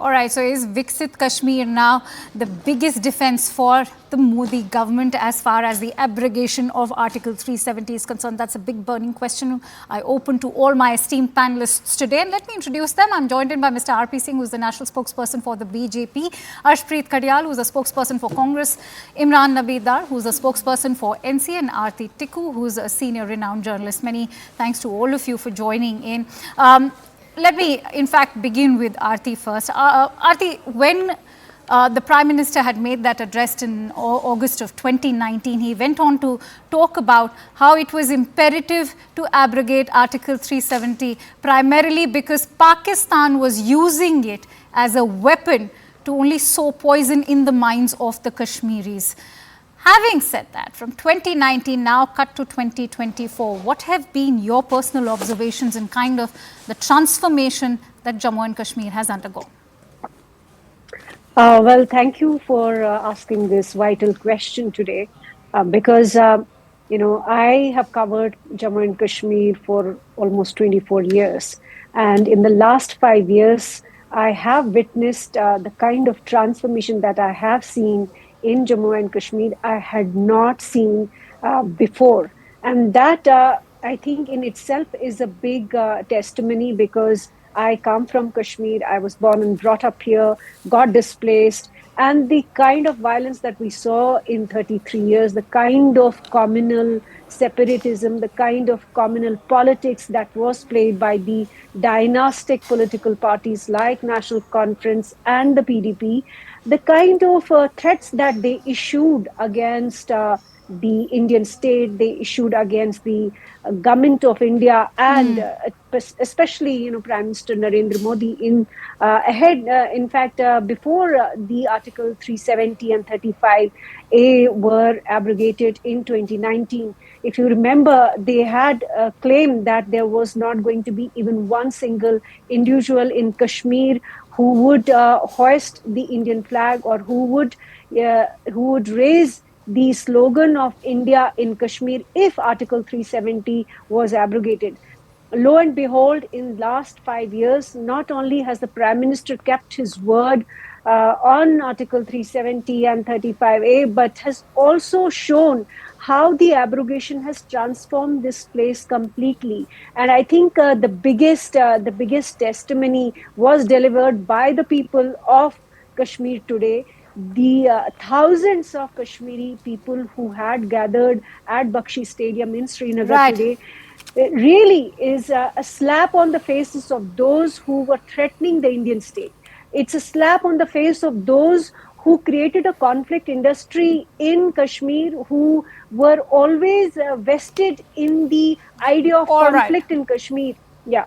All right, so is Viksit Kashmir now the biggest defense for the Modi government as far as the abrogation of Article 370 is concerned? That's a big burning question I open to all my esteemed panelists today. And let me introduce them. I'm joined in by Mr. R.P. Singh, who's the national spokesperson for the BJP, Arshpreet Kadyal, who's a spokesperson for Congress, Imran Nabidar, who's a spokesperson for NC, and Aarti Tikku, who's a senior renowned journalist. Many thanks to all of you for joining in. Let me, in fact, begin with Aarti first. Aarti, when the Prime Minister had made that address in August of 2019, he went on to talk about how it was imperative to abrogate Article 370, primarily because Pakistan was using it as a weapon to only sow poison in the minds of the Kashmiris. Having said that, from 2019 now cut to 2024, what have been your personal observations and kind of the transformation that Jammu and Kashmir has undergone? Well, thank you for asking this vital question today, because, I have covered Jammu and Kashmir for almost 24 years. And in the last 5 years, I have witnessed the kind of transformation that I have seen in Jammu and Kashmir I had not seen before. And that, I think, in itself is a big testimony, because I come from Kashmir. I was born and brought up here, got displaced. And the kind of violence that we saw in 33 years, the kind of communal separatism, the kind of communal politics that was played by the dynastic political parties like National Conference and the PDP, the kind of threats that they issued against the Indian state, they issued against the government of India, and especially, Prime Minister Narendra Modi in before the Article 370 and 35A were abrogated in 2019. If you remember, they had claimed that there was not going to be even one single individual in Kashmir who would hoist the Indian flag, or who would raise the slogan of India in Kashmir if Article 370 was abrogated. Lo and behold, in last 5 years, not only has the Prime Minister kept his word on Article 370 and 35A, but has also shown how the abrogation has transformed this place completely. And I think the biggest testimony was delivered by the people of Kashmir today. The thousands of Kashmiri people who had gathered at Bakshi Stadium in Srinagar today, it really is a slap on the faces of those who were threatening the Indian state. It's a slap on the face of those who created a conflict industry in Kashmir, who were always vested in the idea of conflict in Kashmir. Yeah.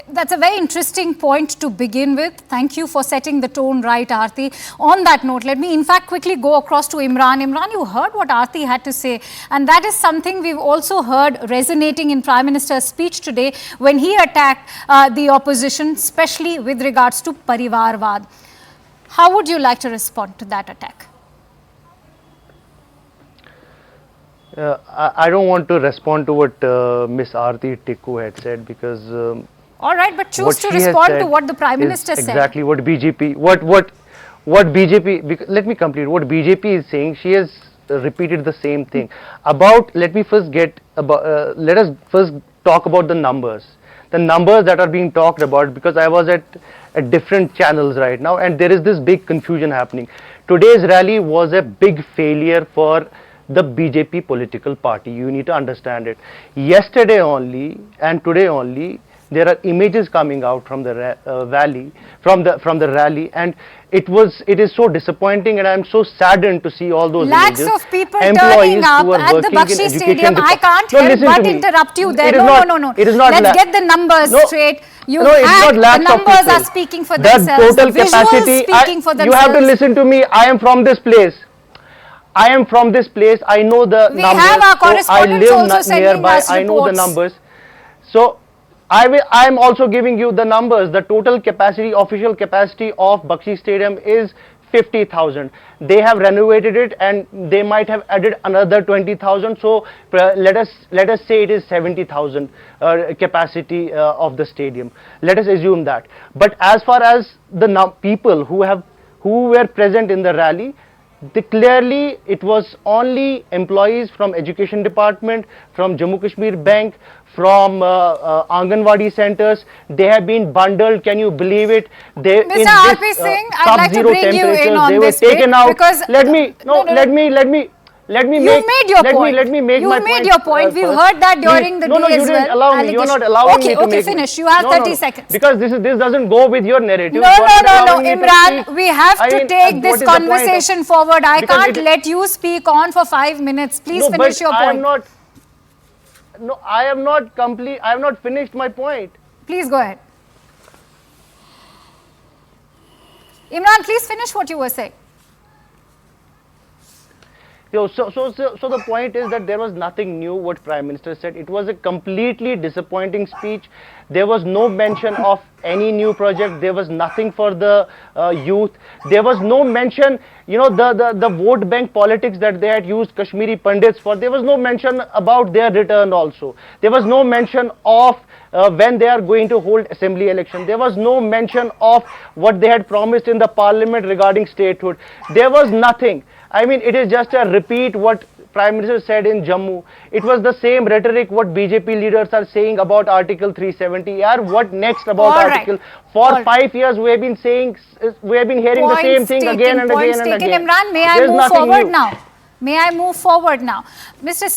That's a very interesting point to begin with. Thank you for setting the tone right, Aarti. On that note, let me in fact quickly go across to Imran. Imran, you heard what Aarti had to say, and that is something we've also heard resonating in Prime Minister's speech today when he attacked the opposition, especially with regards to Parivarvad. How would you like to respond to that attack? I don't want to respond to what Miss Aarti Tikku had said, because all right, but choose to respond to what the Prime Minister said. Exactly what BJP, what BJP, let me complete. What BJP is saying, she has repeated the same thing. Let us first talk about the numbers. The numbers that are being talked about, because I was at different channels right now, and there is this big confusion happening. Today's rally was a big failure for the BJP political party. You need to understand it. Yesterday only and today only, there are images coming out from the rally, and it is so disappointing, and I am so saddened to see all those lakhs images. Of people turning up at the Bakshi Stadium. I can't help but interrupt you there. No. It is not. Let's get the numbers straight. The numbers are speaking for themselves. Total capacity. Speaking for themselves. You have to listen to me. I am from this place. I know the numbers. We have our correspondents also sending nearby. us reports. I know the numbers. So I am also giving you the numbers. The total capacity, official capacity of Bakshi Stadium is 50,000. They have renovated it and they might have added another 20,000. So let us say it is 70,000 capacity of the stadium. Let us assume that. But as far as the people who were present in the rally, clearly it was only employees from education department, from Jammu Kashmir Bank, from Anganwadi centers. They have been bundled. Can you believe it? They, Mr. R.P. Singh, I'd like to bring you in on they were this taken bit out. because Let me You've made your point. Let me make You've my made point. your point. We've heard that during the day no, you as didn't well. allow me. You're not allowing me to Okay, make finish. it. You have 30 seconds. Because this doesn't go with your narrative. No, You're not no, allowing me to Imran, speak. we have I to mean, take what this is the point of- conversation forward. I Because can't let you speak on for 5 minutes. Please No, finish but your I am point. not. No, I am not complete. I have not finished my point. Please go ahead. Imran, please finish what you were saying. So the point is that there was nothing new what Prime Minister said. It was a completely disappointing speech. There was no mention of any new project. There was nothing for the youth. There was no mention, the vote bank politics that they had used Kashmiri Pandits for. There was no mention about their return also. There was no mention of when they are going to hold assembly election. There was no mention of what they had promised in the parliament regarding statehood. There was nothing. I mean, it is just a repeat what Prime Minister said in Jammu. It was the same rhetoric what BJP leaders are saying about Article 370. Yeah, what next about Article? For 5 years we have been saying, we have been hearing the same thing again and again and again. Imran, may I move forward now? May I move forward now? Mr.